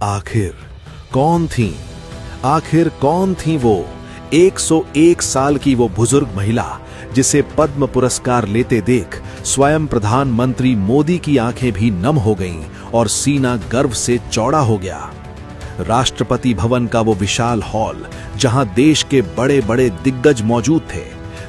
आखिर कौन थी वो 101 साल की वो बुजुर्ग महिला जिसे पद्म पुरस्कार लेते देख स्वयं प्रधानमंत्री मोदी की आंखें भी नम हो गईं और सीना गर्व से चौड़ा हो गया। राष्ट्रपति भवन का वो विशाल हॉल जहां देश के बड़े बड़े दिग्गज मौजूद थे,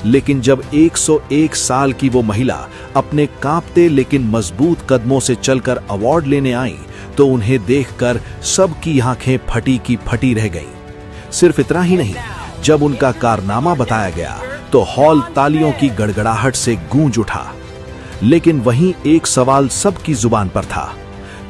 लेकिन जब 101 साल की वो महिला अपने कांपते लेकिन मजबूत कदमों से चलकर अवार्ड लेने आई तो उन्हें देखकर सबकी आंखें फटी की फटी रह गईं। सिर्फ इतना ही नहीं, जब उनका कारनामा बताया गया तो हॉल तालियों की गड़गड़ाहट से गूंज उठा। लेकिन वहीं एक सवाल सबकी जुबान पर था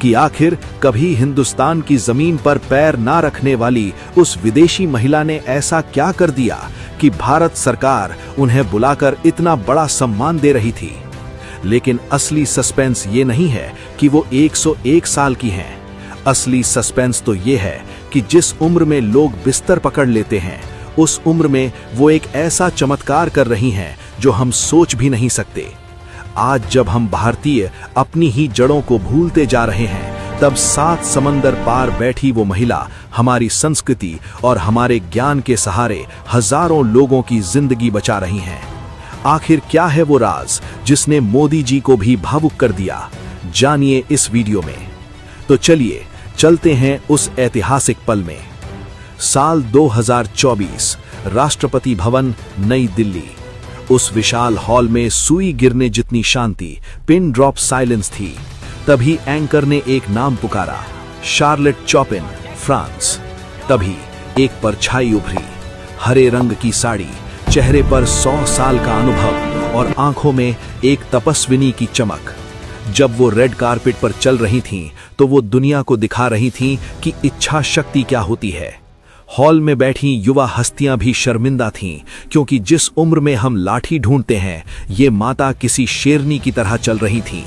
कि आखिर कभी हिंदुस्तान की जमीन पर पैर ना रखने वाली उस विदेशी महिला ने ऐसा क्या कर दिया कि भारत सरकार उन्हें बुलाकर इतना बड़ा सम्मान दे रही थी। लेकिन असली सस्पेंस ये नहीं है कि वो 101 साल की हैं। असली सस्पेंस तो ये है कि जिस उम्र में लोग बिस्तर पकड़ लेते हैं, उस उम्र में वो एक ऐसा चमत्कार कर रही हैं जो हम सोच भी नहीं सकते। आज जब हम भारतीय अपनी ही जड़ों को भूलते जा रहे हैं, तब 7 समंदर पार बैठी वो महिला हमारी संस्कृति और हमारे ज्ञान के सहारे हजारों लोगों की जिंदगी बचा रही हैं। आखिर क्या है वो राज जिसने मोदी जी को भी भावुक कर दिया? जानिए इस वीडियो में। तो चलिए चलते हैं उस ऐतिहासिक पल में। साल 2024, राष्ट्रपति भवन, नई दिल्ली। उस विशाल हॉल में सुई गिरने जितनी शांति, पिन ड्रॉप साइलेंस थी। तभी एंकर ने एक नाम पुकारा, शार्लेट चॉपिन, फ्रांस। तभी एक परछाई उभरी, हरे रंग की साड़ी, चेहरे पर 100 साल का अनुभव और आंखों में एक तपस्विनी की चमक। जब वो रेड कारपेट पर चल रही थीं, तो वो दुनिया को दिखा रही थीं कि इच्छा शक्ति क्या होती है। हॉल में बैठी युवा हस्तियां भी शर्मिंदा थीं, क्योंकि जिस उम्र में हम लाठी ढूंढते हैं, ये माता किसी शेरनी की तरह चल रही थीं।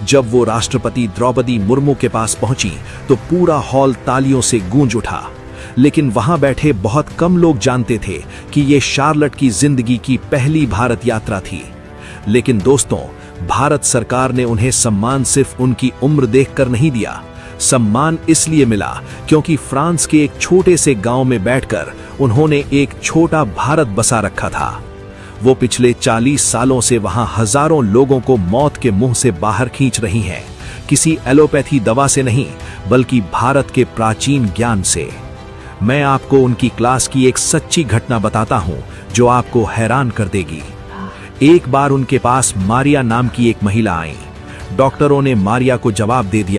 जब वो राष्ट्रपति द्रौपदी मुर्मू के पास पहुंची तो पूरा हॉल तालियों से गूंज उठा। लेकिन वहां बैठे बहुत कम लोग जानते थे कि ये शार्लेट की जिंदगी की पहली भारत यात्रा थी। लेकिन दोस्तों, भारत सरकार ने उन्हें सम्मान सिर्फ उनकी उम्र देखकर नहीं दिया। सम्मान इसलिए मिला क्योंकि फ्रांस के एक छोटे से गांव में बैठकर उन्होंने एक छोटा भारत बसा रखा था। वो पिछले 40 सालों से वहां हजारों लोगों को मौत के मुंह से बाहर खींच रही हैं, किसी एलोपैथी दवा से नहीं, बल्कि भारत के प्राचीन ज्ञान से। मैं आपको उनकी क्लास की एक सच्ची घटना बताता हूं जो आपको हैरान कर देगी। एक बार उनके पास मारिया नाम की एक महिला आई। डॉक्टरों ने मारिया को जवाब दे दिया